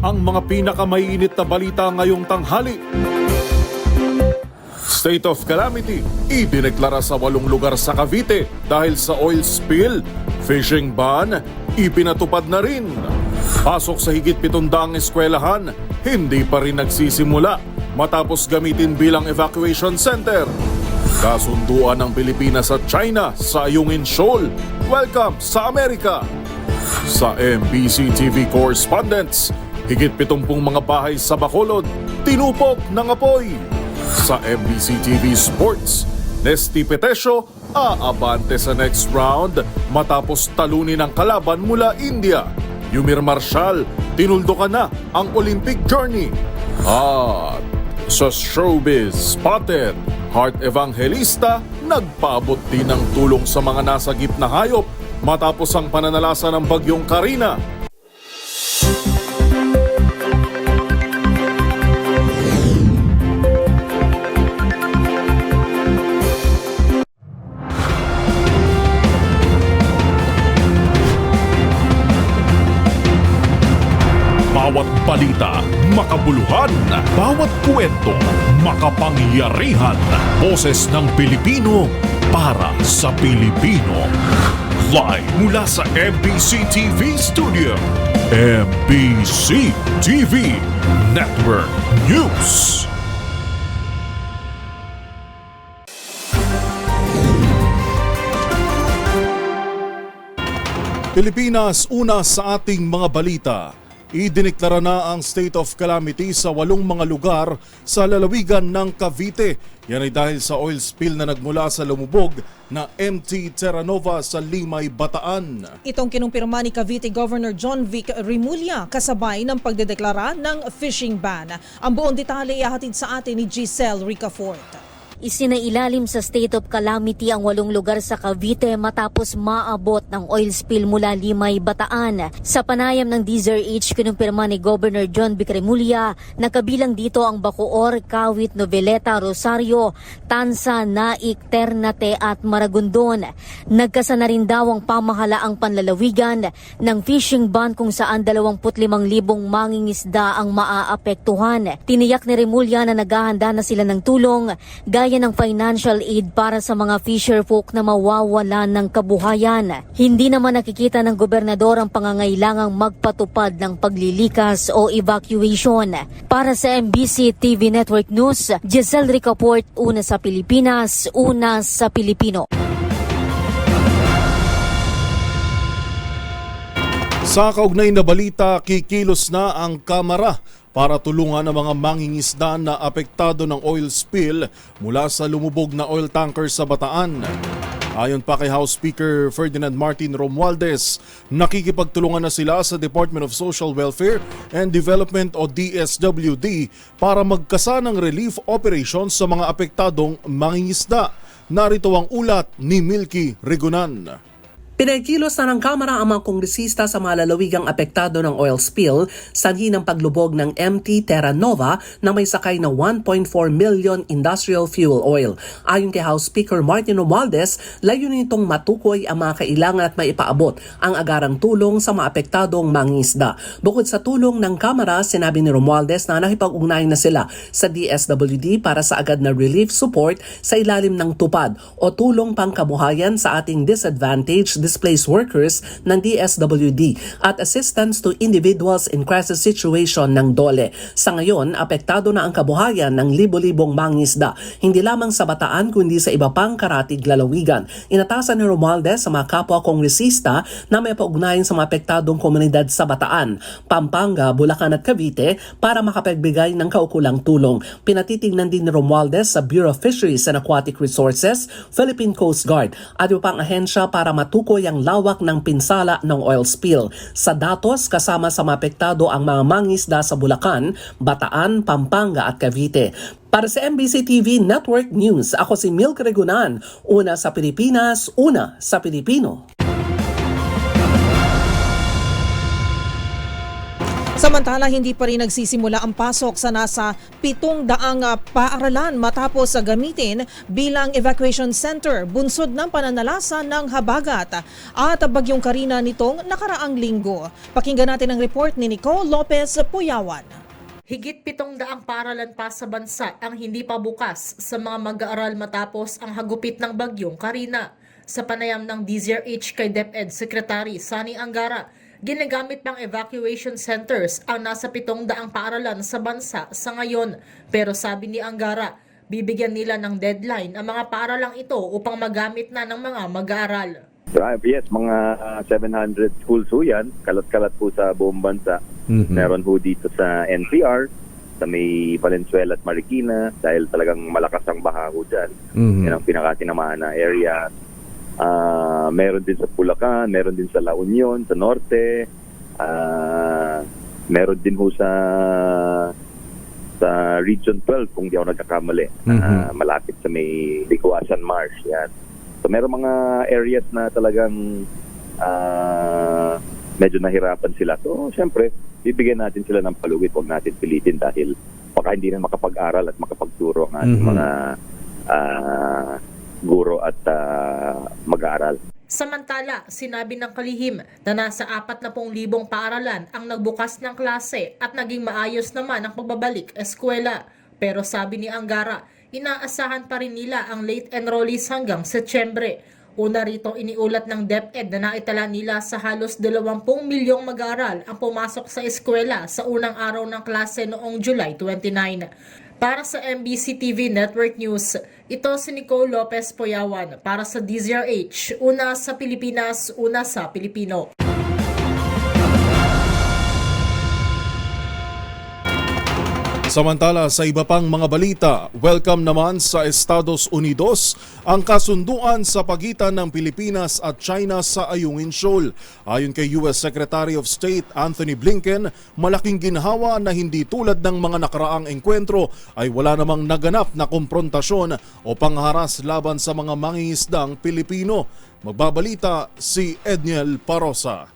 ang mga pinakamaiinit na balita ngayong tanghali. State of calamity, idineklara sa 8 lugar sa Cavite dahil sa oil spill. Fishing ban, ipinatupad na rin. Pasok sa higit 700 eskwelahan, hindi pa rin nagsisimula matapos gamitin bilang evacuation center. Kasunduan ng Pilipinas at China sa Ayungin Shoal. Welcome sa Amerika! Sa MBC TV correspondents, higit 70 mga bahay sa Bacolod, tinupok ng apoy. Sa MBC TV Sports, Nesty Petesio aabante sa next round matapos talunin ang kalaban mula India. Yumir Marshall, tinuldukan na ang Olympic journey. At sa showbiz spotted, Heart Evangelista nagpaabot din ng tulong sa mga nasagip na hayop matapos ang pananalasa ng bagyong Karina. Bawat balita, makabuluhan. Bawat kwento, makapangyarihan. Boses ng Pilipino para sa Pilipino. Live mula sa MBC TV Studio. MBC TV Network News. Pilipinas, una sa ating mga balita. Idineklara na ang state of calamity sa 8 mga lugar sa lalawigan ng Cavite. Yan ay dahil sa oil spill na nagmula sa lumubog na MT Terra Nova sa Limay, Bataan. Itong kinumpirma ni Cavite Governor John Vic Remulla kasabay ng pagdedeklara ng fishing ban. Ang buong detalye ihahatid sa atin ni Giselle Ricafort. Isinailalim sa state of calamity ang 8 lugar sa Cavite matapos maabot ng oil spill mula Limay, Bataan. Sa panayam ng DZRH, kinumpirma ni Governor John Vic Remulla na kabilang dito ang Bacoor, Kawit, Noveleta, Rosario, Tansa, Naik, Ternate at Maragondon. Nagkasa na rin daw ang pamahalaang panlalawigan ng fishing ban kung saan 25,000 mangingisda ang maaapektuhan. Tiniyak ni Remulla na naghahanda na sila ng tulong gaya ng financial aid para sa mga fisherfolk na mawawalan ng kabuhayan. Hindi naman nakikita ng gobernador ang pangangailangang magpatupad ng paglilikas o evacuation. Para sa MBC TV Network News, Giselle Ricafort, una sa Pilipinas, una sa Pilipino. Sa kaugnay na balita, kikilos na ang Kamara para tulungan ang mga mangingisda na apektado ng oil spill mula sa lumubog na oil tanker sa Bataan. Ayon pa kay House Speaker Ferdinand Martin Romualdez, nakikipagtulungan na sila sa Department of Social Welfare and Development o DSWD para magkasa ng relief operations sa mga apektadong mangingisda. Narito ang ulat ni Milky Regunan. Pinagkilos na ng Kamara ang mga kongresista sa mga lalawigang apektado ng oil spill sanhi ng paglubog ng MT Terra Nova na may sakay na 1.4 million industrial fuel oil. Ayon kay House Speaker Martin Romualdez, layunin nitong matukoy ang mga kailangan at maipaabot ang agarang tulong sa mga apektadong mangingisda. Bukod sa tulong ng Kamara, sinabi ni Romualdez na nakipag-ugnayan na sila sa DSWD para sa agad na relief support sa ilalim ng tupad o tulong pangkabuhayan sa ating disadvantaged displaced workers ng DSWD at assistance to individuals in crisis situation ng DOLE. Sa ngayon, apektado na ang kabuhayan ng libo-libong mangingisda, hindi lamang sa Bataan kundi sa iba pang karatig lalawigan. Inatasan ni Romualdez sa mga kapwa kongresista na may paugnayan sa mga apektadong komunidad sa Bataan, Pampanga, Bulacan at Cavite para makapagbigay ng kaukulang tulong. Pinatitignan din ni Romualdez sa Bureau of Fisheries and Aquatic Resources, Philippine Coast Guard at iba pang ahensya para matukoy ang lawak ng pinsala ng oil spill. Sa datos, kasama sa maapektado ang mga mangisda sa Bulacan, Bataan, Pampanga at Cavite. Para sa MBC TV Network News, ako si Milky Regunan, una sa Pilipinas, una sa Pilipino. Samantala, hindi pa rin nagsisimula ang pasok sa nasa 700 paaralan matapos gamitin bilang evacuation center bunsod ng pananalasa ng habagat at bagyong Karina nitong nakaraang linggo. Pakinggan natin ang report ni Nicole Lopez Puyawan. Higit 700 paaralan pa sa bansa ang hindi pa bukas sa mga mag-aaral matapos ang hagupit ng bagyong Karina. Sa panayam ng DZRH kay DepEd Secretary Sani Angara, ginagamit pang evacuation centers ang nasa 700 paaralan sa bansa sa ngayon. Pero sabi ni Angara, bibigyan nila ng deadline ang mga paaralang ito upang magamit na ng mga mag-aaral. Yes, mga 700 schools ho yan, kalat-kalat po sa buong bansa. Meron ho dito sa NCR, sa may Valenzuela at Marikina, dahil talagang malakas ang baha ho dyan. Yan ang pinakatinamaan na area. Meron din sa Bulacan, meron din sa La Union, sa Norte, meron din ho sa Region 12 kung di ako nagkakamali, malapit sa may Licuasan Marsh. Yan. So meron mga areas na talagang medyo nahirapan sila. So siyempre, bibigyan natin sila ng palugit, huwag natin pilitin dahil baka hindi na makapag-aral at makapagturo ang ating mga guro at mag-aaral. Samantala, sinabi ng kalihim na nasa 40,000 paaralan ang nagbukas ng klase at naging maayos naman ang pagbabalik eskwela. Pero sabi ni Angara, inaasahan pa rin nila ang late enrollees hanggang Setyembre. Una rito iniulat ng DepEd na naitala nila sa halos 20 milyong mag-aaral ang pumasok sa eskwela sa unang araw ng klase noong July 29. Para sa MBC TV Network News, ito si Nicole Lopez Puyawan para sa DZRH, una sa Pilipinas, una sa Pilipino. Samantala, sa iba pang mga balita, welcome naman sa Estados Unidos ang kasunduan sa pagitan ng Pilipinas at China sa Ayungin Shoal. Ayon kay US Secretary of State Anthony Blinken, malaking ginhawa na hindi tulad ng mga nakaraang engkwentro ay wala namang naganap na komprontasyon o pangharas laban sa mga mangingisdang Pilipino. Magbabalita si Edniel Parosa.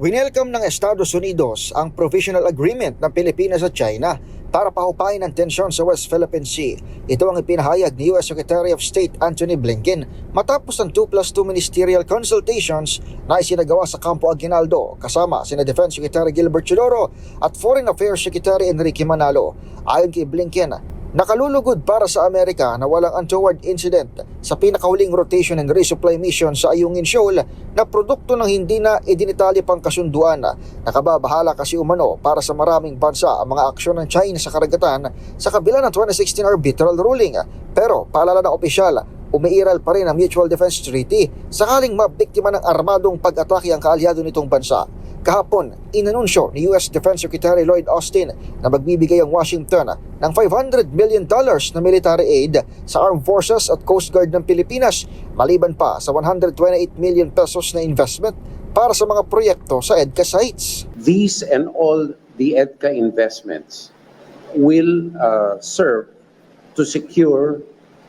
Winelcome ng Estados Unidos ang provisional agreement ng Pilipinas at China para pahupain ang tensyon sa West Philippine Sea. Ito ang ipinahayag ni US Secretary of State Anthony Blinken matapos ang 2+2 ministerial consultations na isinagawa sa Campo Aguinaldo kasama sina Defense Secretary Gilbert Chodoro at Foreign Affairs Secretary Enrique Manalo. Ayon kay Blinken, nakalulugod para sa Amerika na walang untoward incident sa pinakahuling rotation and resupply mission sa Ayungin Shoal na produkto ng hindi na idinitali pang kasunduan. Nakababahala kasi umano para sa maraming bansa ang mga aksyon ng China sa karagatan sa kabila ng 2016 arbitral ruling. Pero paalala ng opisyal, umiiral pa rin ang Mutual Defense Treaty sakaling mabiktima ng armadong pag-atake ang kaalyado nitong bansa. Kahapon, inanunsyo ni US Defense Secretary Lloyd Austin na magbibigay ang Washington ng $500 million na military aid sa Armed Forces at Coast Guard ng Pilipinas maliban pa sa 128 million pesos na investment para sa mga proyekto sa EDCA sites. These and all the EDCA investments will serve to secure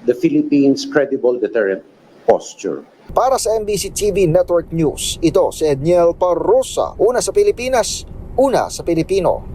the Philippines' credible deterrent posture. Para sa MBC TV Network News, ito si Edniel Parosa, una sa Pilipinas, una sa Pilipino.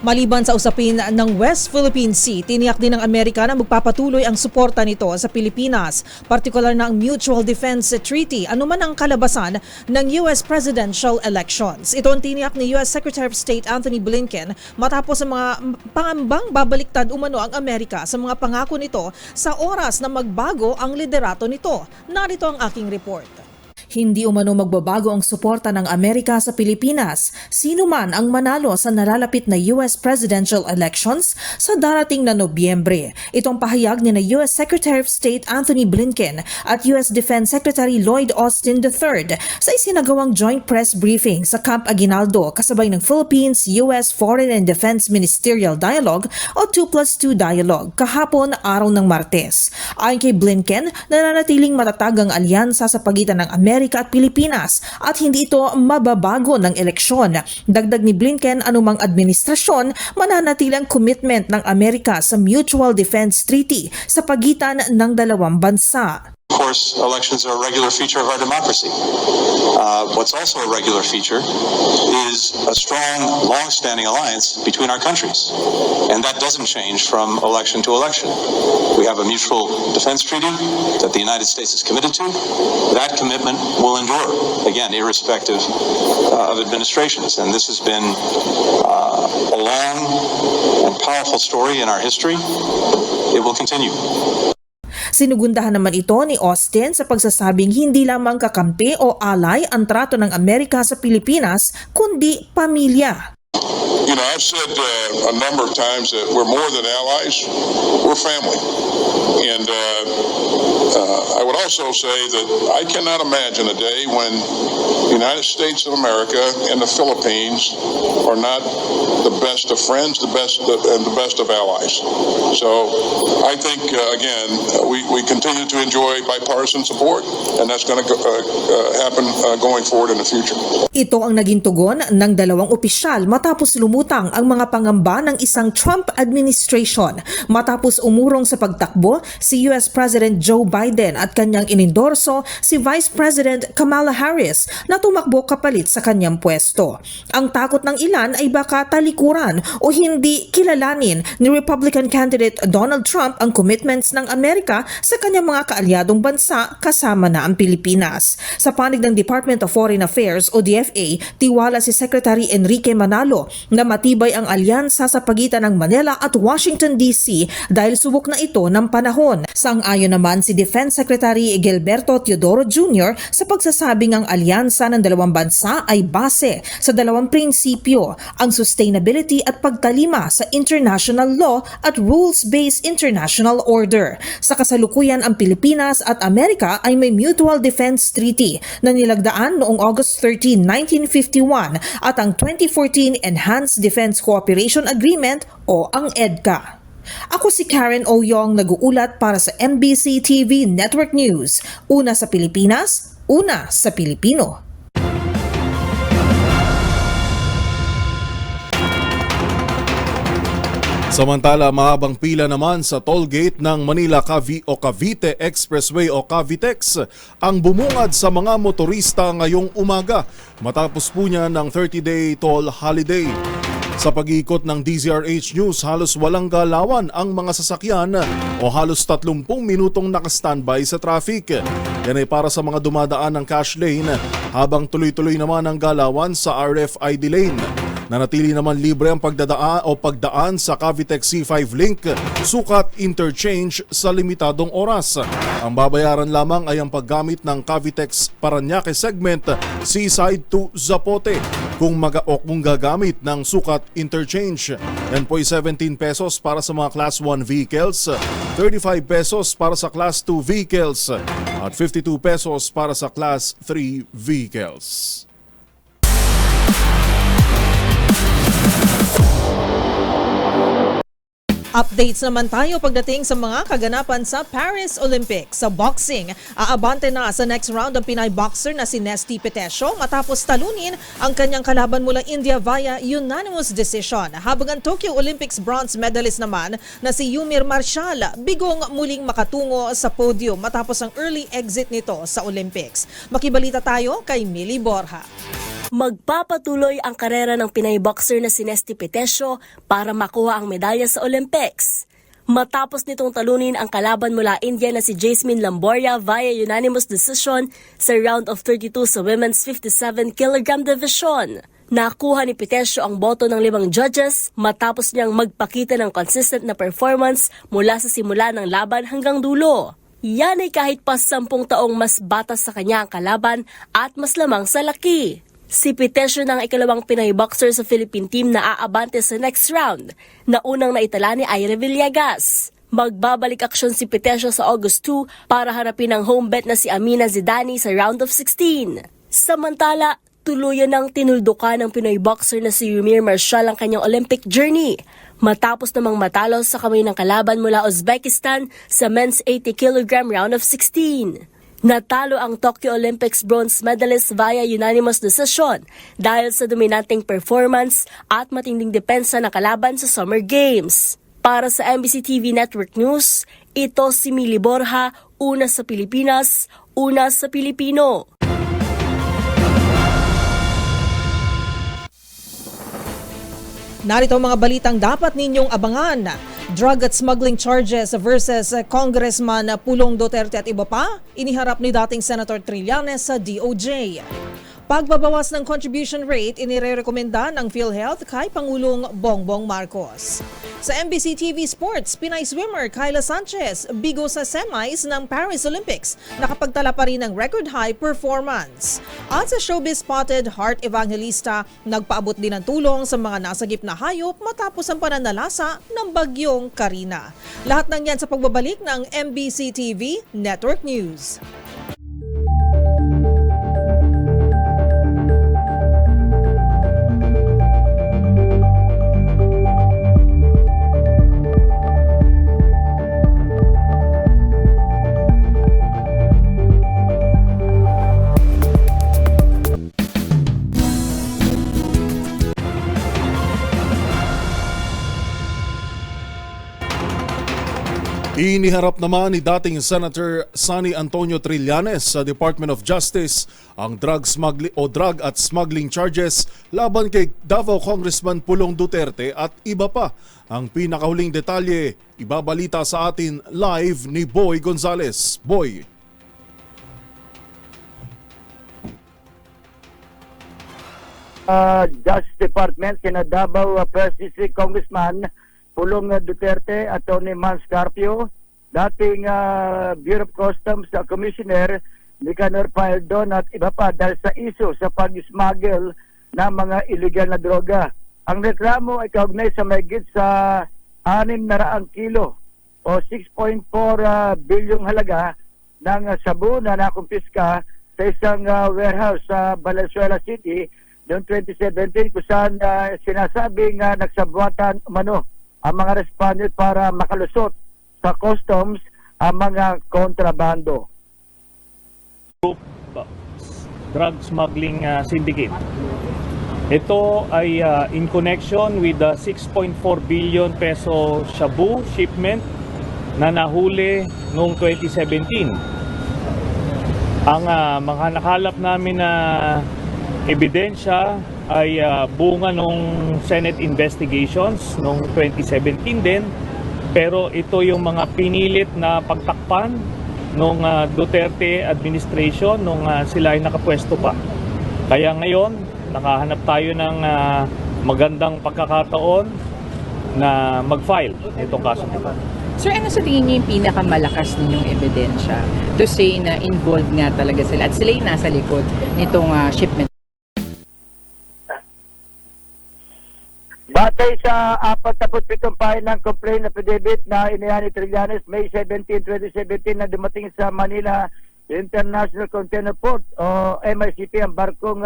Maliban sa usapin ng West Philippine Sea, tiniyak din ng Amerika na magpapatuloy ang suporta nito sa Pilipinas, partikular na ang Mutual Defense Treaty, anuman ang kalabasan ng US presidential elections. Ito ang tiniyak ni US Secretary of State Anthony Blinken matapos ang mga pangambang babaliktad umano ang Amerika sa mga pangako nito sa oras na magbago ang liderato nito. Narito ang aking report. Hindi umano magbabago ang suporta ng Amerika sa Pilipinas, sino man ang manalo sa nalalapit na US presidential elections sa darating na Nobyembre. Itong pahayag ni na US Secretary of State Anthony Blinken at US Defense Secretary Lloyd Austin III sa isinagawang joint press briefing sa Camp Aguinaldo kasabay ng Philippines-US Foreign and Defense Ministerial Dialogue o 2+2 Dialogue kahapon araw ng Martes. Ayon kay Blinken, nananatiling matatag ang alyansa sa pagitan ng Amerika at Pilipinas at hindi ito mababago ng eleksyon. Dagdag ni Blinken, anumang administrasyon mananatilang commitment ng Amerika sa Mutual Defense Treaty sa pagitan ng dalawang bansa. course, elections are a regular feature of our democracy. What's also a regular feature is a strong, long-standing alliance between our countries. And that doesn't change from election to election. We have a mutual defense treaty that the United States is committed to. That commitment will endure, again, irrespective of administrations. And this has been a long and powerful story in our history. It will continue. Sinugundahan naman ito ni Austin sa pagsasabing hindi lamang kakampi o ally ang trato ng Amerika sa Pilipinas, kundi pamilya. You know, I've said a number of times that we're more than allies, we're family. And I would also say that I cannot imagine a day when the United States of America and the Philippines are not the best of friends, the best of allies. So I think, again, we continue to enjoy bipartisan support, and that's going to happen going forward in the future. Ito ang naging tugon ng dalawang opisyal matapos lumutang ang mga pangamba ng isang Trump administration matapos umurong sa pagtakbo si US President Joe Biden at kanyang inendorso si Vice President Kamala Harris na tumakbo kapalit sa kanyang pwesto. Ang takot ng ilan ay baka talikuran o hindi kilalanin ni Republican candidate Donald Trump ang commitments ng Amerika sa kanyang mga kaalyadong bansa kasama na ang Pilipinas. Sa panig ng Department of Foreign Affairs o DFA, tiwala si Secretary Enrique Manalo na matibay ang alyansa sa pagitan ng Manila at Washington DC dahil subok na ito ng panahon. Sang-ayon naman si Defense Secretary Gilberto Teodoro Jr. sa pagsasabing ang alyansa ng dalawang bansa ay base sa dalawang prinsipyo, ang sustainability at pagtalima sa international law at rules-based international order. Sa kasalukuyan, ang Pilipinas at Amerika ay may Mutual Defense Treaty na nilagdaan noong August 13, 1951 at ang 2014 Enhanced Defense Cooperation Agreement o ang EDCA. Ako si Karen Oyong, nag-uulat para sa MBC TV Network News. Una sa Pilipinas, una sa Pilipino. Samantala, mahabang pila naman sa tollgate ng Manila-Cavite Expressway o Cavitex ang bumungad sa mga motorista ngayong umaga matapos po niya ng 30-day toll holiday. Sa pag-iikot ng DZRH News, halos walang galawan ang mga sasakyan o halos 30 minutong nakastandby sa traffic. Yan ay para sa mga dumadaan ng cash lane habang tuloy-tuloy naman ang galawan sa RFID lane. Nanatili naman libre ang pagdaan sa Cavitex C5 link, sukat interchange sa limitadong oras. Ang babayaran lamang ay ang paggamit ng Cavitex Parañaque segment Seaside to Zapote kung gagamit ng sukat interchange. Yan po ay 17 pesos para sa mga Class 1 vehicles, 35 pesos para sa Class 2 vehicles at 52 pesos para sa Class 3 vehicles. Updates naman tayo pagdating sa mga kaganapan sa Paris Olympics. Sa boxing, aabante na sa next round ang Pinay boxer na si Nesty Petesio matapos talunin ang kanyang kalaban mula India via unanimous decision. Habang ang Tokyo Olympics bronze medalist naman na si Yumir Marshall bigong muling makatungo sa podium matapos ang early exit nito sa Olympics. Makibalita tayo kay Millie Borja. Magpapatuloy ang karera ng Pinay boxer na si Nesty Petesio para makuha ang medalya sa Olympics. Matapos nitong talunin ang kalaban mula India na si Jasmine Lamboria via unanimous decision sa round of 32 sa women's 57 kg division. Nakuha ni Petesio ang boto ng 5 judges matapos niyang magpakita ng consistent na performance mula sa simula ng laban hanggang dulo. Yan ay kahit pa 10 taong mas bata sa kanya ang kalaban at mas lamang sa laki. Si Petesio ng ikalawang Pinay boxer sa Philippine team na aabante sa next round na unang naitala ni Ira Villegas. Magbabalik aksyon si Petesio sa August 2 para harapin ang home bet na si Amina Zidani sa round of 16. Samantala, tuluyan ng tinuldukan ng Pinoy boxer na si Yumir Marshall ang kanyang Olympic journey matapos namang matalo sa kamay ng kalaban mula Uzbekistan sa men's 80 kg round of 16. Natalo ang Tokyo Olympics bronze medalist via unanimous decision dahil sa dominanteng performance at matinding depensa na kalaban sa Summer Games. Para sa MBC TV Network News, Ito si Mili Borja, una sa Pilipinas, una sa Pilipino. Narito ang mga balitang dapat ninyong abangan. Drug at smuggling charges versus Congressman Pulong Duterte at iba pa, iniharap ni dating Senator Trillanes sa DOJ. Pagbabawas ng contribution rate, inirekomenda ng PhilHealth kay Pangulong Bongbong Marcos. Sa MBC TV Sports, Pinay swimmer Kyla Sanchez bigo sa semis ng Paris Olympics, nakapagtala pa rin ng record high performance. At sa showbiz spotted Heart Evangelista, nagpaabot din ng tulong sa mga nasagip na hayop matapos ang pananalasa ng bagyong Karina. Lahat ng yan sa pagbabalik ng MBC TV Network News. Iniharap naman ni dating Senator Sonny Antonio Trillanes sa Department of Justice ang drug at smuggling charges laban kay Davao Congressman Pulong Duterte at iba pa. Ang pinakahuling detalye, ibabalita sa atin live ni Boy Gonzales. Boy. Justice Department, sina Davao First District Congressman Pulong Duterte, Atty. Mans Carpio, dating Bureau of Customs Commissioner Nicanor Paildon at iba pa dahil sa iso sa pag-smuggle ng mga illegal na droga. Ang reklamo ay kaugnay sa mahigit sa 600 kilo o 6.4 bilyong halaga ng sabu na nakumpiska sa isang warehouse sa Valenzuela City noong 2017 kung saan sinasabing nagsabuatan umano ang mga respondent para makalusot sa customs ang mga kontrabando. Drug smuggling syndicate. Ito ay in connection with the 6.4 billion peso shabu shipment na nahuli noong 2017. Ang mga nakalap namin na ebidensya ay bunga nung Senate investigations noong 2017 din, pero ito yung mga pinilit na pagtakpan nung Duterte administration nung sila ay nakapwesto pa. Kaya ngayon, nakahanap tayo ng magandang pagkakataon na mag-file itong kaso nito. Sir, ano sa tingin niyo yung pinakamalakas ninyong ebidensya to say na involved nga talaga sila at sila yung nasa likod nitong shipment? Batay sa 47 pahin ng complaint affidavit na inihan ni Trillanes May 17, 2017 na dumating sa Manila International Container Port o MICP ang barkong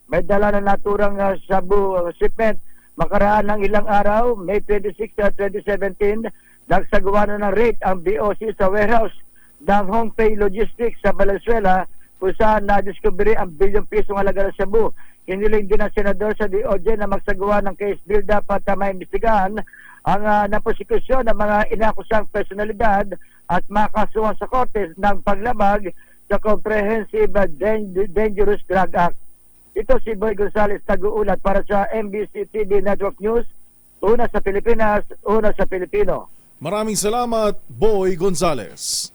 may dala na naturang shabu shipment. Makaraan ng ilang araw, May 26, 2017, nagsagawa na ng raid ang BOC sa warehouse ng Hongpei Logistics sa Valenzuela kung saan na-discovery ang bilyong pisong halaga ng shabu. Hiniling din ng senador sa DOJ na magsagawa ng case build-up at maimbestigahan ang naprosekusyon ng mga inakusang personalidad at makasuhan sa korte ng paglabag sa Comprehensive Dangerous Drug Act. Ito si Boy Gonzales, tag-uulat para sa MBC TV Network News, una sa Pilipinas, una sa Pilipino. Maraming salamat, Boy Gonzales.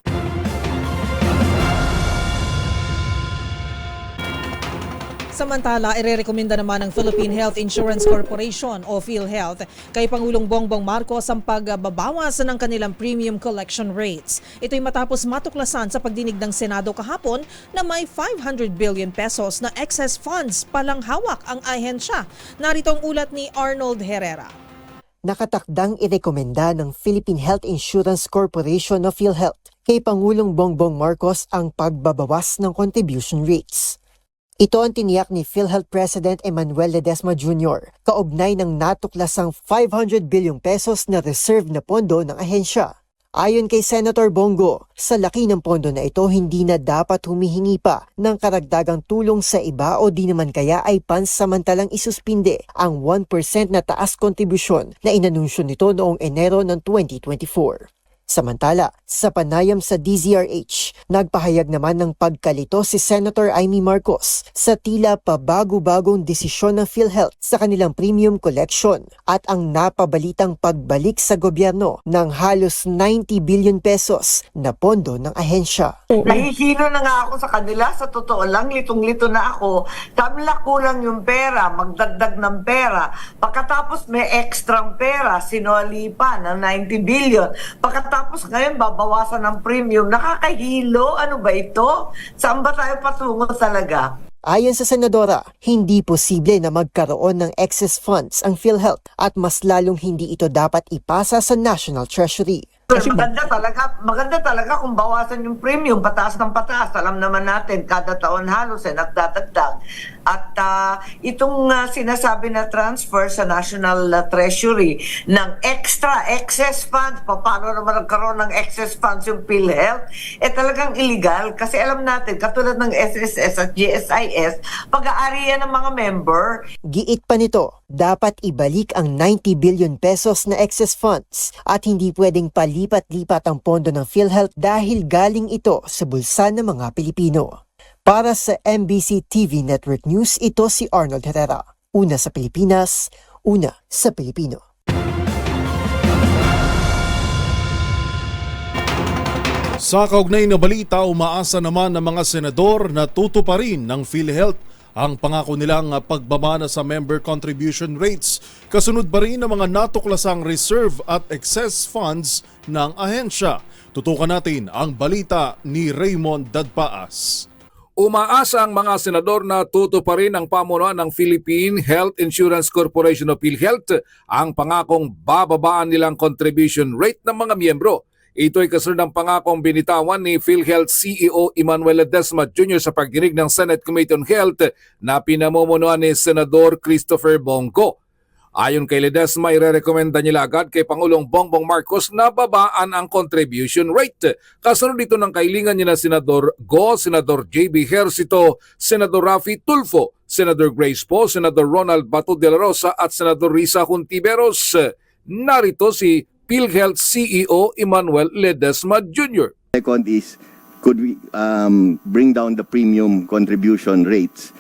Samantala, irerekomenda naman ng Philippine Health Insurance Corporation o PhilHealth kay Pangulong Bongbong Marcos ang pagbabawas ng kanilang premium collection rates. Ito'y matapos matuklasan sa pagdinig ng Senado kahapon na may 500 billion pesos na excess funds palang hawak ang ahensya. Narito ang ulat ni Arnold Herrera. Nakatakdang irekomenda ng Philippine Health Insurance Corporation o PhilHealth kay Pangulong Bongbong Marcos ang pagbabawas ng contribution rates. Ito ang tiniyak ni PhilHealth President Emmanuel Ledesma Jr. kaugnay ng natuklasang 500 bilyong pesos na reserve na pondo ng ahensya. Ayon kay Senator Bongo, sa laki ng pondo na ito hindi na dapat humihingi pa ng karagdagang tulong sa iba o di naman kaya ay pansamantalang isuspinde ang 1% na taas kontribusyon na inanunsyo nito noong Enero ng 2024. Samantala, sa panayam sa DZRH, nagpahayag naman ng pagkalito si Senator Amy Marcos sa tila pabago-bagong desisyon ng PhilHealth sa kanilang premium collection at ang napabalitang pagbalik sa gobyerno ng halos 90 billion pesos na pondo ng ahensya. Nahihilo na nga ako sa kanila, sa totoo lang, litong-lito na ako. Tamla kulang yung pera, magdagdag ng pera. Pagkatapos may ekstrang pera, sinoli pa ng 90 billion. Pagkatapos ngayon, babawasan ng premium. Nakakahilo, ano ba ito? Saan ba tayo patungo talaga? Ayon sa Senadora, hindi posible na magkaroon ng excess funds ang PhilHealth at mas lalong hindi ito dapat ipasa sa National Treasury. Maganda talaga kung bawasan yung premium, pataas ng pataas. Alam naman natin, kada taon halos nagdadagdag. At itong sinasabi na transfer sa National Treasury ng excess funds, paano naman nagkaroon ng excess funds yung PhilHealth, talagang illegal. Kasi alam natin, katulad ng SSS at GSIS, pag-aariyan ng mga member. Giit pa nito, dapat ibalik ang 90 billion pesos na excess funds at hindi pwedeng palipat-lipat ang pondo ng PhilHealth dahil galing ito sa bulsa ng mga Pilipino. Para sa MBC TV Network News, ito si Arnold Herrera. Una sa Pilipinas, una sa Pilipino. Sa kaugnay na balita, umaasa naman ng mga senador na tutuparin ng PhilHealth ang pangako nilang pagbaba sa member contribution rates. Kasunod ba rin ng mga natuklasang reserve at excess funds ng ahensya. Tutukan natin ang balita ni Raymond Dadpaas. Umaasa ang mga senador na tutuparin ang pamunuan ng Philippine Health Insurance Corporation o PhilHealth ang pangakong bababaan nilang contribution rate ng mga miyembro. Ito ay kasunod ng pangakong binitawan ni PhilHealth CEO Emmanuel Ledesma Jr. sa pagdinig ng Senate Committee on Health na pinamumunuan ni Senador Christopher Bongo. Ayon kay Ledesma, irerekomenda nila agad kay Pangulong Bongbong Marcos na babaan ang contribution rate. Kasunod dito ng kailingan niya na Senador Go, Senador J.B. Hercito, Senador Raffy Tulfo, Senador Grace Poe, Senador Ronald Bato de la Rosa at Senador Risa Hontiveros. Narito si PhilHealth CEO Emmanuel Ledesma Jr. Second is, could we bring down the premium contribution rates?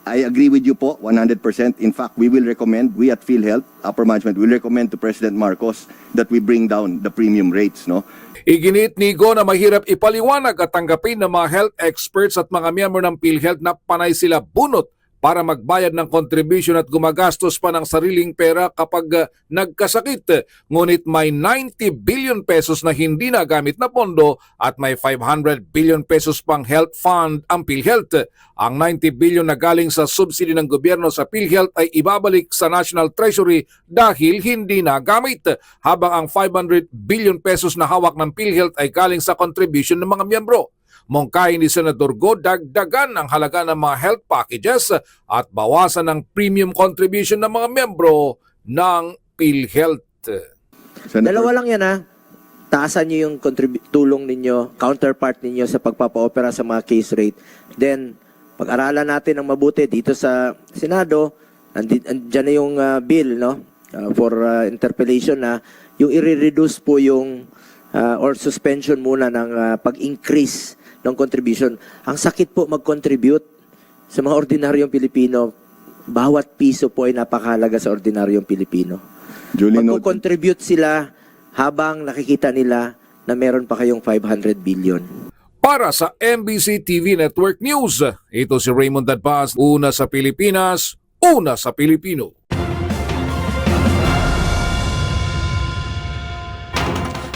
I agree with you po, 100%. In fact, we at PhilHealth, upper management, will recommend to President Marcos that we bring down the premium rates, no? Iginit ni Go na mahirap ipaliwanag at tanggapin ng mga health experts at mga miyembro ng PhilHealth na panay sila bunot para magbayad ng contribution at gumagastos pa ng sariling pera kapag nagkasakit. Ngunit may 90 billion pesos na hindi nagamit na pondo at may 500 billion pesos pang health fund ang PhilHealth. Ang 90 billion na galing sa subsidy ng gobyerno sa PhilHealth ay ibabalik sa National Treasury dahil hindi nagamit, habang ang 500 billion pesos na hawak ng PhilHealth ay galing sa contribution ng mga miyembro. Mungkahi ni Senador Go, dagdagan ang halaga ng mga health packages at bawasan ang premium contribution ng mga miyembro ng PhilHealth. Dalawa lang yan ha. Taasan nyo yung tulong ninyo, counterpart ninyo sa pagpapa-opera sa mga case rate. Then, pag-aralan natin ang mabuti dito sa Senado, andyan na yung bill no? For interpellation na yung i-reduce po yung or suspension muna ng pag-increase ng contribution. Ang sakit po mag-contribute sa mga ordinaryong Pilipino. Bawat piso po ay napakahalaga sa ordinaryong Pilipino. Mag-contribute sila habang nakikita nila na meron pa kayong 500 billion. Para sa MBC TV Network News, ito si Raymond Dadpaas, una sa Pilipinas, una sa Pilipino.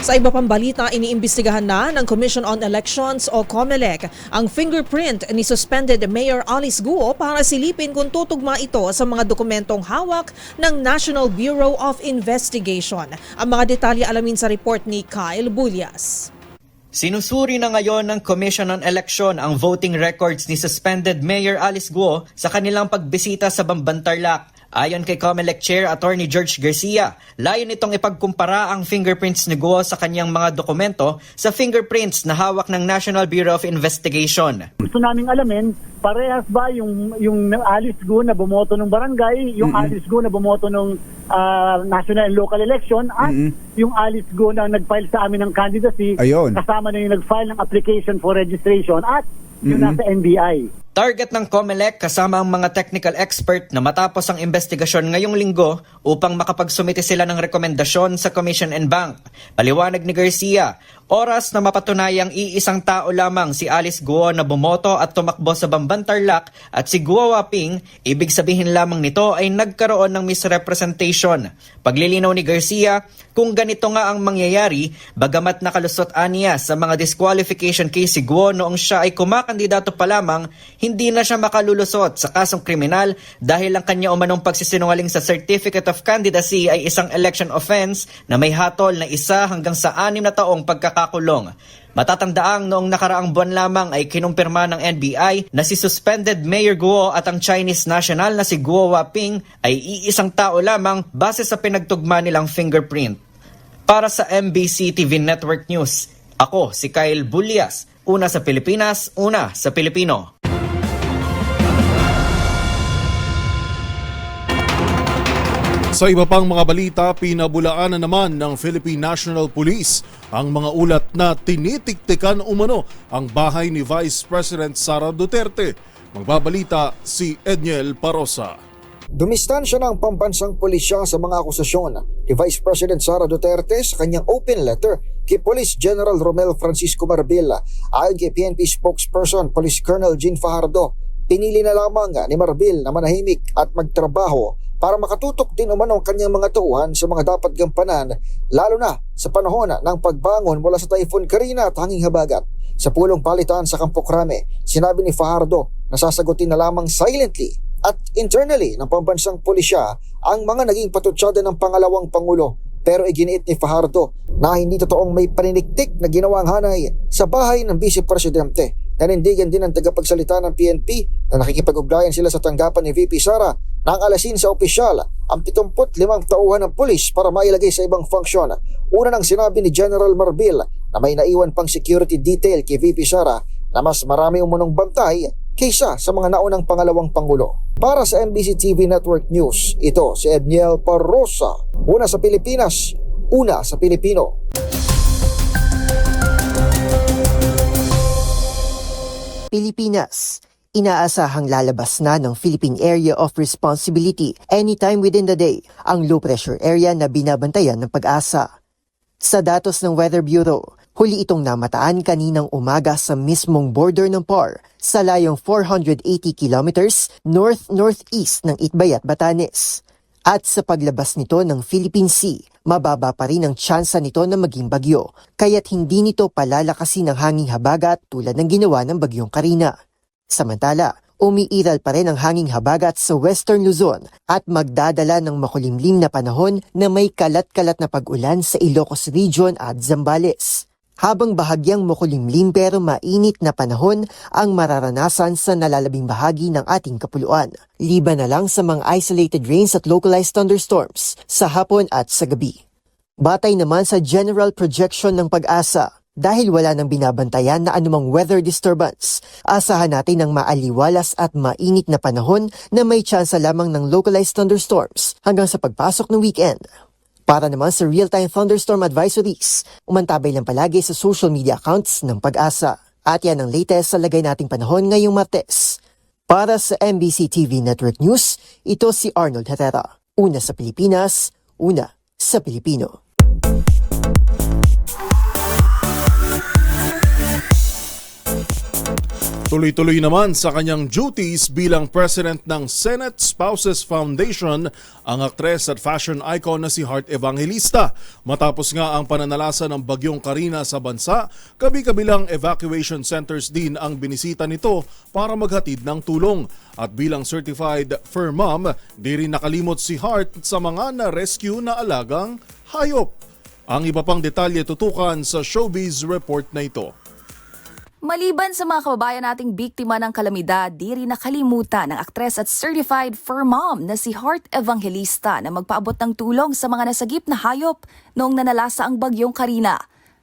Sa iba pang balita, iniimbestigahan na ng Commission on Elections o COMELEC ang fingerprint ni suspended Mayor Alice Guo para silipin kung tutugma ito sa mga dokumentong hawak ng National Bureau of Investigation. Ang mga detalye alamin sa report ni Kyle Bulyas. Sinusuri na ngayon ng Commission on Election ang voting records ni suspended Mayor Alice Guo sa kanilang pagbisita sa Bamban Tarlac. Ayon kay COMELEC Chair Attorney George Garcia, layo nitong ipagkumpara ang fingerprints ni Guo sa kanyang mga dokumento sa fingerprints na hawak ng National Bureau of Investigation. Gusto naming alamin, parehas ba yung Alice Guo na bumoto ng barangay, yung Alice Guo na bumoto ng national and local election, at yung Alice Guo na nag-file sa amin ng candidacy, kasama na yung nag-file ng application for registration at yung nasa NBI. Target ng COMELEC kasama ang mga technical expert na matapos ang investigasyon ngayong linggo upang makapagsumite sila ng rekomendasyon sa Commission and Bank. Paliwanag ni Garcia, oras na mapatunayang iisang tao lamang si Alice Guo na bumoto at tumakbo sa Bamban Tarlac at si Guo Waping, ibig sabihin lamang nito ay nagkaroon ng misrepresentation. Paglilinaw ni Garcia, kung ganito nga ang mangyayari, bagamat nakalusot aniya sa mga disqualification case si Guo noong siya ay kumakandidato pa lamang, hindi na siya makalulusot sa kasong kriminal dahil ang kanya umanong pagsisinungaling sa Certificate of Candidacy ay isang election offense na may hatol na 1 hanggang sa 6 na taong pagkakakulong. Matatandaang noong nakaraang buwan lamang ay kinumpirma ng NBI na si suspended Mayor Guo at ang Chinese national na si Guo Waping ay iisang tao lamang base sa pinagtugma nilang fingerprint. Para sa MBC TV Network News, ako si Kyle Bulias, una sa Pilipinas, una sa Pilipino. Sa iba pang mga balita, pinabulaan na naman ng Philippine National Police ang mga ulat na tinitiktikan umano ang bahay ni Vice President Sara Duterte. Magbabalita si Edniel Parosa. Dumistansya na ang pambansang pulisya sa mga akusasyon ni Vice President Sara Duterte sa kanyang open letter kay Police General Romel Francisco Marbil. Ayon kay PNP spokesperson Police Colonel Jean Fajardo, pinili na lamang ni Marbil na manahimik at magtrabaho para makatutok din umano ang kanyang mga tauhan sa mga dapat gampanan, lalo na sa panahon ng pagbangon mula sa Typhoon Karina at hanging habagat. Sa pulong palitan sa Campo Crame, sinabi ni Fajardo na sasagutin na lamang silently at internally ng pambansang pulisya ang mga naging patutsada ng pangalawang Pangulo. Pero iginiit ni Fajardo na hindi totoong may paniniktik na ginawang hanay sa bahay ng Vice Presidente. Nanindigan din ang tagapagsalita ng PNP na nakikipag-ugnayan sila sa tanggapan ni VP Sara nang alasin sa opisyal ang 75 tauhan ng pulis para mailagay sa ibang funksyon. Una nang sinabi ni General Marbil na may naiwan pang security detail kay VP Sara na mas marami umunong bantay kaysa sa mga naunang pangalawang Pangulo. Para sa MBC TV Network News, ito si Edniel Parosa. Una sa Pilipinas, una sa Pilipino. Pilipinas. Inaasahang lalabas na ng Philippine Area of Responsibility anytime within the day ang low-pressure area na binabantayan ng Pag-asa. Sa datos ng Weather Bureau, huli itong namataan kaninang umaga sa mismong border ng PAR sa layong 480 kilometers north-northeast ng Itbayat, Batanes. At sa paglabas nito ng Philippine Sea, mababa pa rin ang tsansa nito na maging bagyo, kaya't hindi nito palalakasin ang hanging habagat tulad ng ginawa ng bagyong Karina. Samantala, umiiral pa rin ang hanging habagat sa Western Luzon at magdadala ng makulimlim na panahon na may kalat-kalat na pag-ulan sa Ilocos Region at Zambales. Habang bahagyang makulimlim pero mainit na panahon ang mararanasan sa nalalabing bahagi ng ating kapuluan. Liban na lang sa mga isolated rains at localized thunderstorms sa hapon at sa gabi. Batay naman sa general projection ng Pag-asa, dahil wala nang binabantayan na anumang weather disturbance, asahan natin ng maaliwalas at mainit na panahon na may tsansa lamang ng localized thunderstorms hanggang sa pagpasok ng weekend. Para naman sa real-time thunderstorm advisories, umantabay lang palagi sa social media accounts ng Pag-asa. At yan ang latest sa lagay nating panahon ngayong Martes. Para sa MBC TV Network News, ito si Arnold Herrera. Una sa Pilipinas, una sa Pilipino. Tuloy-tuloy naman sa kanyang duties bilang president ng Senate Spouses Foundation ang aktres at fashion icon na si Heart Evangelista. Matapos nga ang pananalasa ng bagyong Karina sa bansa, kabi-kabilang evacuation centers din ang binisita nito para maghatid ng tulong. At bilang certified fur mom, di rin nakalimot si Heart sa mga na-rescue na alagang hayop. Ang iba pang detalye tutukan sa Showbiz Report na ito. Maliban sa mga kababayan nating biktima ng kalamidad, di rin nakalimutan ng aktres at certified fur mom na si Heart Evangelista na magpaabot ng tulong sa mga nasagip na hayop noong nanalasa ang bagyong Karina.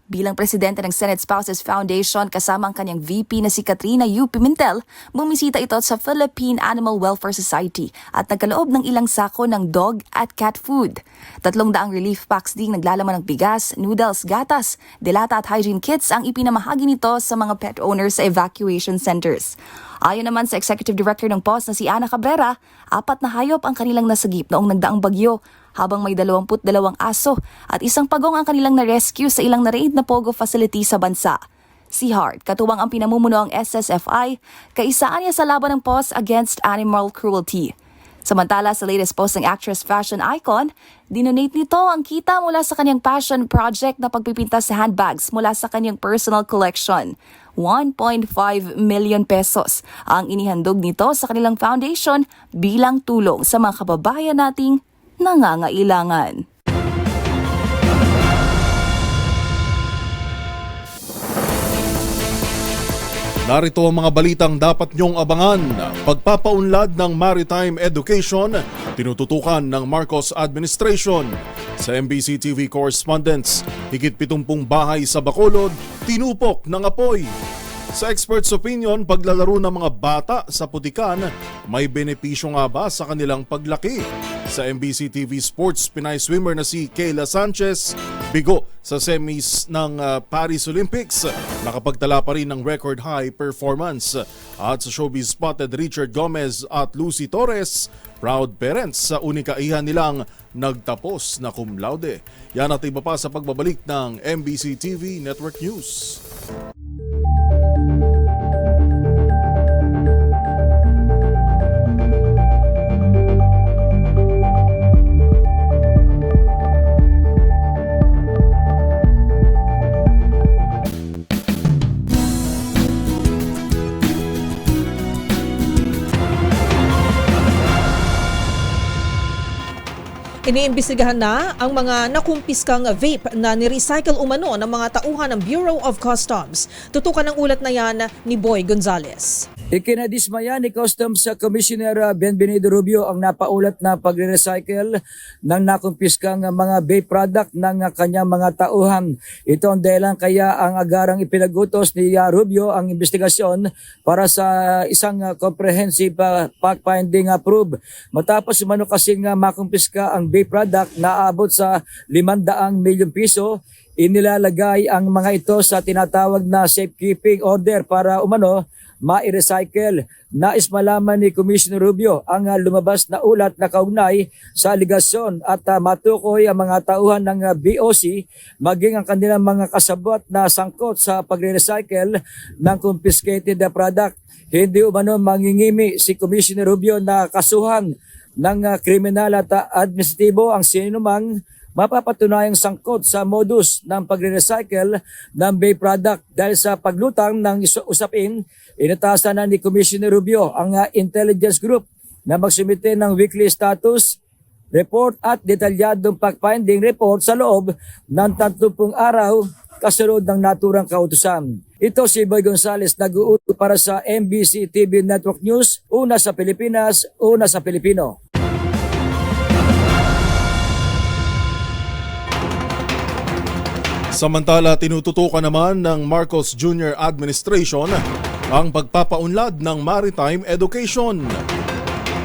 Bilang presidente ng Senate Spouses Foundation kasama ang kanyang VP na si Katrina U. Pimentel, bumisita ito sa Philippine Animal Welfare Society at nagkaloob ng ilang sako ng dog at cat food. 300 relief packs ding naglalaman ng bigas, noodles, gatas, delata at hygiene kits ang ipinamahagi nito sa mga pet owners sa evacuation centers. Ayon naman sa Executive Director ng POS na si Ana Cabrera, 4 na hayop ang kanilang nasagip noong nagdaang bagyo, habang may 22 aso at 1 pagong ang kanilang na-rescue sa ilang na-raid na Pogo facility sa bansa. Si Hart, katuwang ang pinamumuno ang SSFI, kaisaan niya sa laban ng POS against animal cruelty. Samantala, sa latest post ng actress fashion icon, dinonate nito ang kita mula sa kanyang passion project na pagpipinta sa handbags mula sa kanyang personal collection. 1.5 million pesos ang inihandog nito sa kanilang foundation bilang tulong sa mga kababayan nating nangangailangan. Narito ang mga balitang dapat niyong abangan. Pagpapaunlad ng maritime education, tinututukan ng Marcos administration. Sa MBC TV correspondents, higit 70 bahay sa Bacolod, tinupok ng apoy. Sa experts' opinion, paglalaro ng mga bata sa putikan, may benepisyo nga ba sa kanilang paglaki? Sa MBC TV Sports, Pinay swimmer na si Kayla Sanchez, bigo sa semis ng Paris Olympics, nakapagtala pa rin ng record high performance. At sa showbiz spotted Richard Gomez at Lucy Torres, proud parents sa unikaihan nilang nagtapos na cum laude. Yan at iba pa sa pagbabalik ng MBC TV Network News. Iniimbestigahan na ang mga nakumpiskang vape na nirecycle umano ng mga tauhan ng Bureau of Customs. Tutukan ng ulat na yan ni Boy Gonzales. Ikinadismaya ni Customs Commissioner Benvenido Rubio ang napaulat na pagre-recycle ng nakumpiskang mga vape product ng kanyang mga tauhan. Ito ang dahilan kaya ang agarang ipinagutos ni Rubio ang investigasyon para sa isang comprehensive fact-finding probe. Matapos umano kasing makumpiska ang vape product na aabot sa 500 milyong piso, inilalagay ang mga ito sa tinatawag na safekeeping order para umano ma-recycle. Nais malaman ni Commissioner Rubio ang lumabas na ulat na kaugnay sa aligasyon at matukoy ang mga tauhan ng BOC maging ang kanilang mga kasabot na sangkot sa pagre-recycle ng confiscated product. Hindi umano mangingimi si Commissioner Rubio na kasuhan ng kriminal at administratibo ang sinumang mapapatunayang sangkot sa modus ng pagre-recycle ng vape product. Dahil sa paglutang ng usapin, inatasan na ni Commissioner Rubio ang intelligence group na magsumite ng weekly status report at detalyadong fact-finding report sa loob ng 30 araw kasunod ng naturang kautusan. Ito si Boy Gonzales, nag-uuto para sa MBC TV Network News, una sa Pilipinas, una sa Pilipino. Samantala, tinututukan naman ng Marcos Jr. Administration ang pagpapaunlad ng maritime education.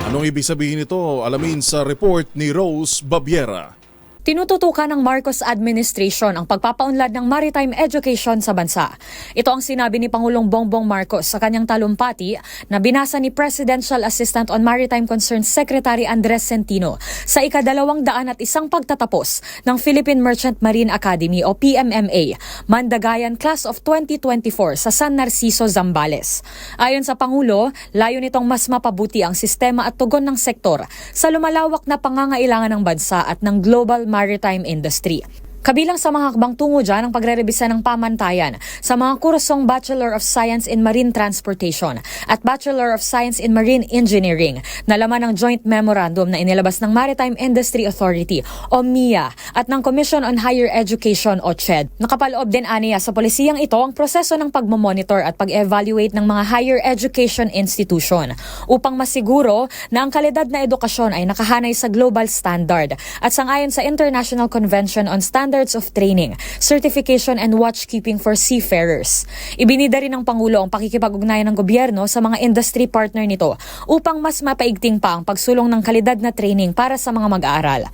Anong ibig sabihin nito? Alamin sa report ni Rose Babiera. Tinututukan ng Marcos Administration ang pagpapaunlad ng maritime education sa bansa. Ito ang sinabi ni Pangulong Bongbong Marcos sa kanyang talumpati na binasa ni Presidential Assistant on Maritime Concerns Secretary Andres Centino sa ika-201 pagtatapos ng Philippine Merchant Marine Academy o PMMA, Mandagayan Class of 2024 sa San Narciso, Zambales. Ayon sa Pangulo, layo nitong mas mapabuti ang sistema at tugon ng sektor sa lumalawak na pangangailangan ng bansa at ng global maritime industry. Kabilang sa mga hakbang tungo dyan ang pagre-rebisa ng pamantayan sa mga kursong Bachelor of Science in Marine Transportation at Bachelor of Science in Marine Engineering na laman ng Joint Memorandum na inilabas ng Maritime Industry Authority o MIA at ng Commission on Higher Education o CHED. Nakapaloob din aniya sa polisiyang ito ang proseso ng pagmomonitor at pag-evaluate ng mga higher education institution upang masiguro na ang kalidad na edukasyon ay nakahanay sa global standard at sangayon sa International Convention on Standards of Training, Certification and Watchkeeping for Seafarers. Ibinida rin ng Pangulo ang pakikipag-ugnayan ng gobyerno sa mga industry partner nito upang mas mapaigting pa ang pagsulong ng kalidad na training para sa mga mag-aaral.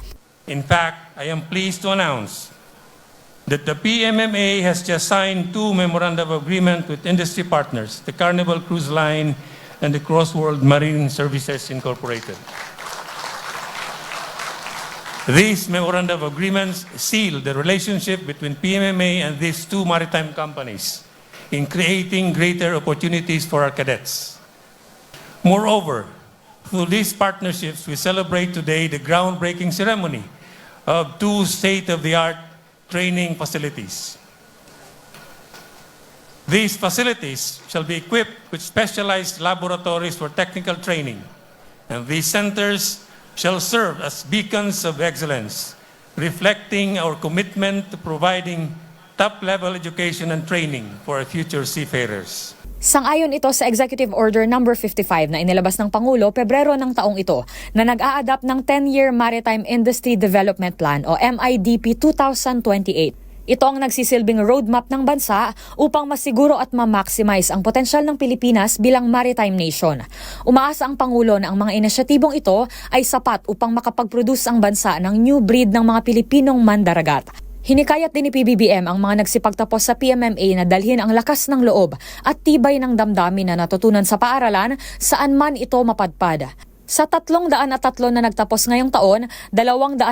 In fact, I am pleased to announce that the PMMA has just signed 2 memorandum of agreement with industry partners, the Carnival Cruise Line and the Crossworld Marine Services Incorporated. These memorandum of agreements seal the relationship between PMMA and these 2 maritime companies in creating greater opportunities for our cadets. Moreover, through these partnerships, we celebrate today the groundbreaking ceremony of 2 state-of-the-art training facilities. These facilities shall be equipped with specialized laboratories for technical training, and these centers shall serve as beacons of excellence, reflecting our commitment to providing top-level education and training for our future seafarers. Sang-ayon ito sa Executive Order No. 55 na inilabas ng Pangulo Pebrero ng taong ito na nag-a-adapt ng 10-year Maritime Industry Development Plan o MIDP 2028. Ito ang nagsisilbing roadmap ng bansa upang masiguro at ma-maximize ang potensyal ng Pilipinas bilang maritime nation. Umaasa ang Pangulo na ang mga inisyatibong ito ay sapat upang makapag-produce ang bansa ng new breed ng mga Pilipinong mandaragat. Hinikayat din ni PBBM ang mga nagsipagtapos sa PMMA na dalhin ang lakas ng loob at tibay ng damdamin na natutunan sa paaralan saan man ito mapadpad. Sa 303 na nagtapos ngayong taon, 285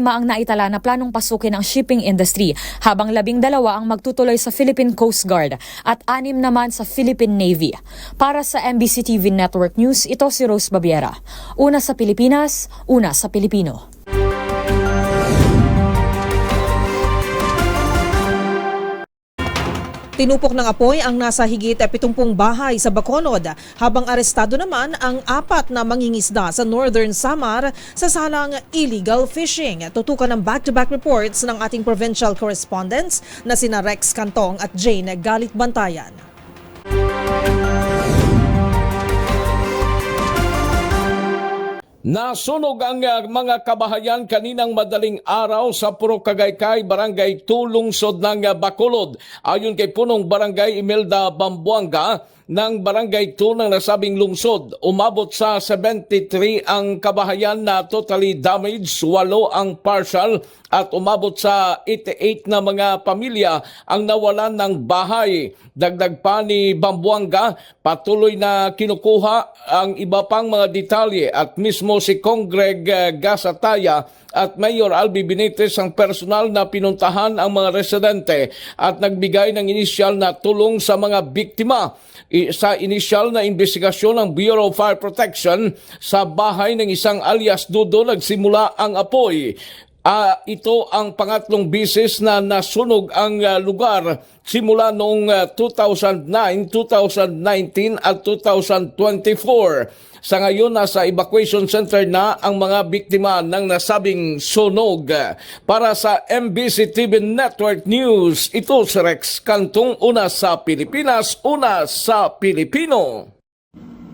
ang naitala na planong pasukin ang shipping industry, habang 12 ang magtutuloy sa Philippine Coast Guard at 6 naman sa Philippine Navy. Para sa MBC TV Network News, ito si Rose Babiera. Una sa Pilipinas, una sa Pilipino. Tinupok ng apoy ang nasa higit 70 bahay sa Bacolod, habang arestado naman ang 4 na mangingisda sa Northern Samar sa salang illegal fishing. Tutukan ng back-to-back reports ng ating provincial correspondents na sina Rex Cantong at Jane Galit Bantayan. Nasunog ang mga kabahayan kaninang madaling araw sa Puro Cagaykay, Barangay 2, lungsod ng Bacolod. Ayon kay punong Barangay Imelda Bambuanga ng Barangay 2 ng nasabing lungsod, umabot sa 73 ang kabahayan na totally damaged, 8 ang partial at umabot sa 88 na mga pamilya ang nawalan ng bahay. Dagdag pa ni Bambuanga, patuloy na kinukuha ang iba pang mga detalye at mismo si Congreg Gasataya at Mayor Albi Benitez ang personal na pinuntahan ang mga residente at nagbigay ng inisyal na tulong sa mga biktima. Sa inisyal na investigasyon ng Bureau of Fire Protection sa bahay ng isang alias Dudo, nagsimula ang apoy. Ito ang pangatlong bisis na nasunog ang lugar simula noong 2009, 2019 at 2024. Sa ngayon, nasa evacuation center na ang mga biktima ng nasabing sunog. Para sa MBC TV Network News, ito si Rex Cantong, una sa Pilipinas, una sa Pilipino.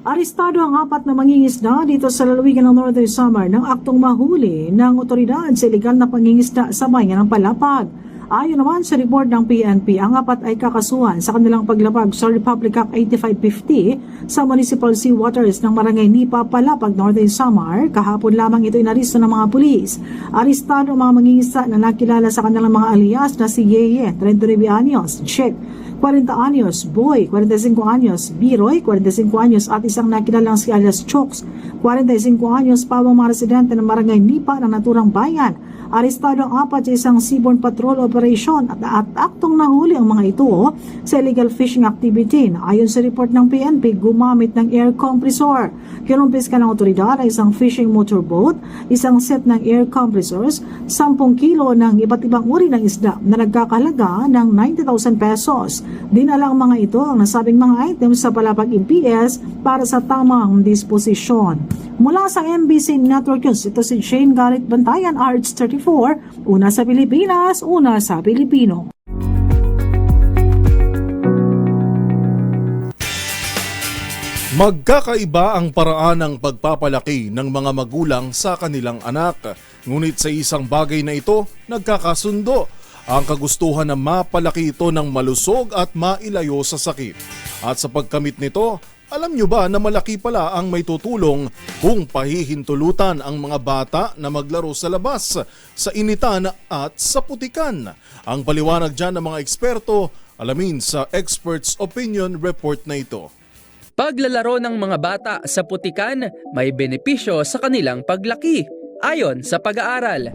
Arestado ang 4 na mangingisda dito sa lalawigan ng Northern Samar ng aktong mahuli ng otoridad sa iligal na pangingisda sa bayan ng Palapag. Ayon naman sa report ng PNP, ang 4 ay kakasuhan sa kanilang paglabag sa Republic Act 8550 sa Municipal Sea Waters ng Barangay Nipa, Palapag, Northern Samar. Kahapon lamang ito inaristo ng mga pulis. Arestado ang mga mangingisda na nakilala sa kanilang mga alias na si Yeye, 39 anyos, Chick, 40 anyos, Boy, 45 anyos, Biroy, 45 anyos at isang nakilalang si alias Chokes, 45 anyos, pawang mga residente ng Barangay Nipa ng naturang bayan. Arestado ang 4 sa isang seaborne patrol operation at aktong nahuli ang mga ito sa illegal fishing activity. Ayon sa report ng PNP, gumamit ng air compressor. Kinumpiska ng otoridad ang isang fishing motorboat, isang set ng air compressors, 10 kilo ng iba't ibang uri ng isda na nagkakahalaga ng 90,000 pesos. Dinala ang mga ito ang nasabing mga items sa Palapag MPS para sa tamang disposisyon. Mula sa MBC Network News, ito si Shane Garrett Bantayan, RH34, una sa Pilipinas, una sa Pilipino. Magkakaiba ang paraan ng pagpapalaki ng mga magulang sa kanilang anak. Ngunit sa isang bagay na ito, nagkakasundo ang kagustuhan na mapalaki ito ng malusog at mailayo sa sakit. At sa pagkamit nito, alam nyo ba na malaki pala ang may tutulong kung pahihintulutan ang mga bata na maglaro sa labas, sa initan at sa putikan? Ang paliwanag dyan ng mga eksperto, alamin sa Experts Opinion Report na ito. Paglalaro ng mga bata sa putikan may benepisyo sa kanilang paglaki, ayon sa pag-aaral.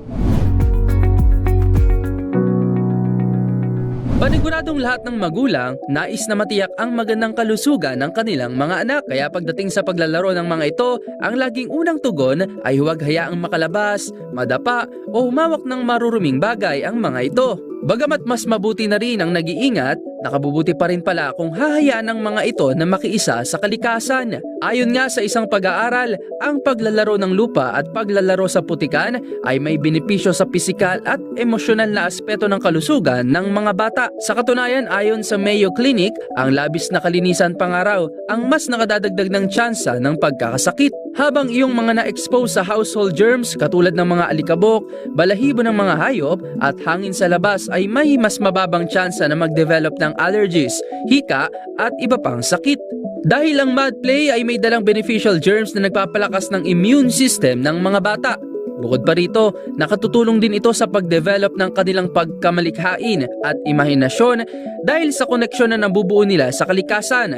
Paniguradong lahat ng magulang nais na matiyak ang magandang kalusugan ng kanilang mga anak. Kaya pagdating sa paglalaro ng mga ito, ang laging unang tugon ay huwag hayaang makalabas, madapa o humawak ng maruruming bagay ang mga ito. Bagamat mas mabuti na rin ang nag-iingat, nakabubuti pa rin pala kung hahayaan ng mga ito na makiisa sa kalikasan. Ayon nga sa isang pag-aaral, ang paglalaro ng lupa at paglalaro sa putikan ay may benepisyo sa pisikal at emosyonal na aspeto ng kalusugan ng mga bata. Sa katunayan, ayon sa Mayo Clinic, ang labis na kalinisan pangaraw ang mas nakadadagdag ng tsansa ng pagkakasakit. Habang iyong mga na-expose sa household germs katulad ng mga alikabok, balahibo ng mga hayop at hangin sa labas ay may mas mababang tsansa na mag-develop ng allergies, hika at iba pang sakit. Dahil ang mud play ay may dalang beneficial germs na nagpapalakas ng immune system ng mga bata. Bukod pa rito, nakatutulong din ito sa pag-develop ng kanilang pagkamalikhain at imahinasyon dahil sa koneksyon na nabubuo nila sa kalikasan.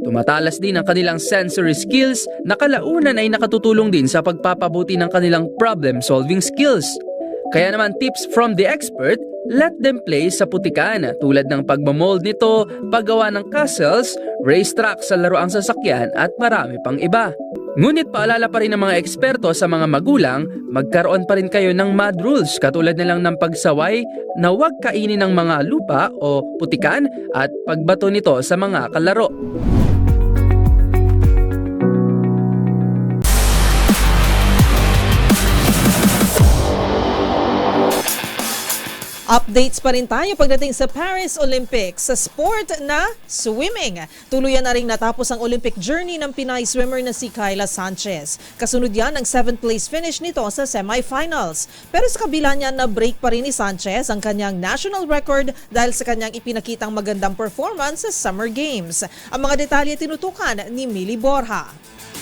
Tumatalas din ang kanilang sensory skills na kalaunan ay nakatutulong din sa pagpapabuti ng kanilang problem-solving skills. Kaya naman tips from the expert, let them play sa putikan tulad ng pagmamold nito, paggawa ng castles, racetrack sa laruang sasakyan at marami pang iba. Ngunit paalala pa rin ng mga eksperto sa mga magulang, magkaroon pa rin kayo ng mud rules katulad na lang ng pagsaway na huwag kainin ng mga lupa o putikan at pagbato nito sa mga kalaro. Updates pa rin tayo pagdating sa Paris Olympics sa sport na swimming. Tuluyan na rin natapos ang Olympic journey ng Pinay swimmer na si Kayla Sanchez. Kasunod yan ang 7th place finish nito sa semifinals. Pero sa kabila niya na break pa rin ni Sanchez ang kanyang national record dahil sa kanyang ipinakitang magandang performance sa Summer Games. Ang mga detalye tinutukan ni Millie Borja.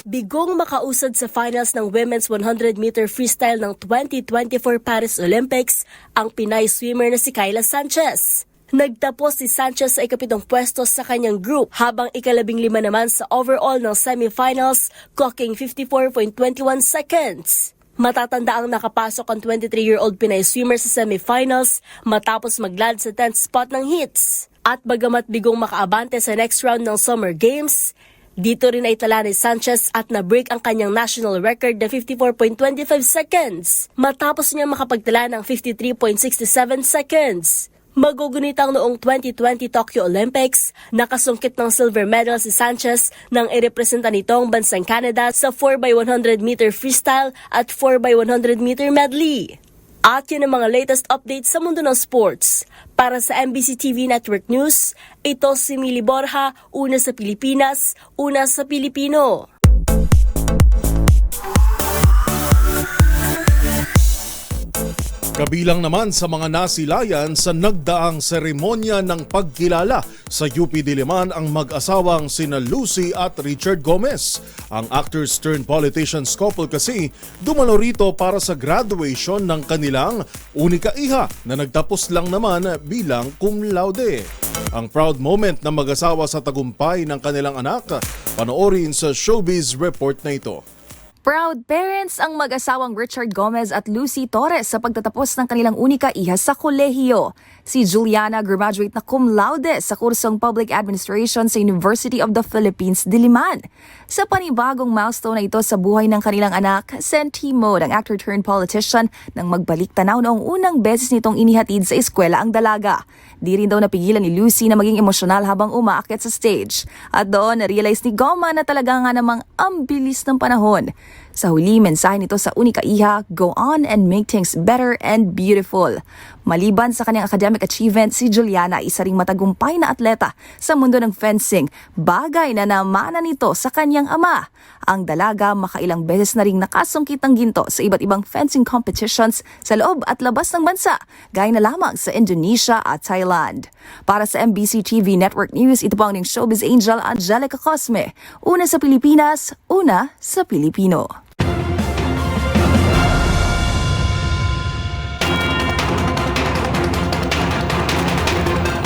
Bigong makausad sa finals ng women's 100-meter freestyle ng 2024 Paris Olympics ang Pinay swimmer na si Kayla Sanchez. Nagtapos si Sanchez sa ika-7 pwesto sa kanyang group habang ika-15 naman sa overall ng semifinals, clocking 54.21 seconds. Matatanda ang nakapasok ang 23-year-old Pinay swimmer sa semifinals matapos magland sa 10th spot ng heats. At bagamat bigong makaabante sa next round ng Summer Games, dito rin ay tala ni Sanchez at na-break ang kanyang national record na 54.25 seconds matapos niya makapagtala ng 53.67 seconds. Magugunitang noong 2020 Tokyo Olympics, nakasungkit ng silver medal si Sanchez nang irepresenta nito ang bansang Canada sa 4x100 meter freestyle at 4x100 meter medley. At yun ang mga latest updates sa mundo ng sports. Para sa MBC TV Network News, ito si Millie Borja, una sa Pilipinas, una sa Pilipino. Kabilang naman sa mga nasilayan sa nagdaang seremonya ng pagkilala sa UP Diliman ang mag-asawang sina Lucy at Richard Gomez. Ang actors turned politicians couple kasi dumalo rito para sa graduation ng kanilang unika iha na nagtapos lang naman bilang cum laude. Ang proud moment ng mag-asawa sa tagumpay ng kanilang anak, panoorin sa Showbiz Report na ito. Proud parents ang mag-asawang Richard Gomez at Lucy Torres sa pagtatapos ng kanilang unika iha sa kolehiyo. Si Juliana graduate na cum laude sa kursong Public Administration sa University of the Philippines, Diliman. Sa panibagong milestone na ito sa buhay ng kanilang anak, senti mode ang actor turned politician nang magbalik tanaw noong unang beses nitong inihatid sa eskwela ang dalaga. Di rin daw napigilan ni Lucy na maging emosyonal habang umaakyat sa stage. At doon, na-realize ni Goma na talaga nga namang ang bilis ng panahon. Sa huli, mensahe nito sa unika iha, go on and make things better and beautiful. Maliban sa kanyang academic achievement, si Juliana ay isa ring matagumpay na atleta sa mundo ng fencing, bagay na namana nito sa kanyang ama. Ang dalaga makailang beses na ring nakasungkit ng ginto sa iba't ibang fencing competitions sa loob at labas ng bansa, gaya na lamang sa Indonesia at Thailand. Para sa MBC TV Network News, ito po ang Showbiz Angel Angelica Cosme. Una sa Pilipinas, una sa Pilipino.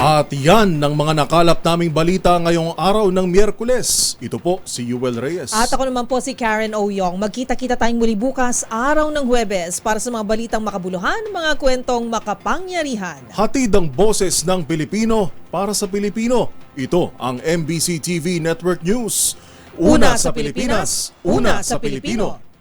At yan ng mga nakalap naming balita ngayong araw ng Miyerkules. Ito po si Yuel Reyes. At ako naman po si Karen Oyong. Magkita-kita tayong muli bukas, araw ng Huwebes, para sa mga balitang makabuluhan, mga kwentong makapangyarihan. Hatid ang boses ng Pilipino para sa Pilipino. Ito ang MBC TV Network News. Una sa Pilipinas, una sa Pilipino.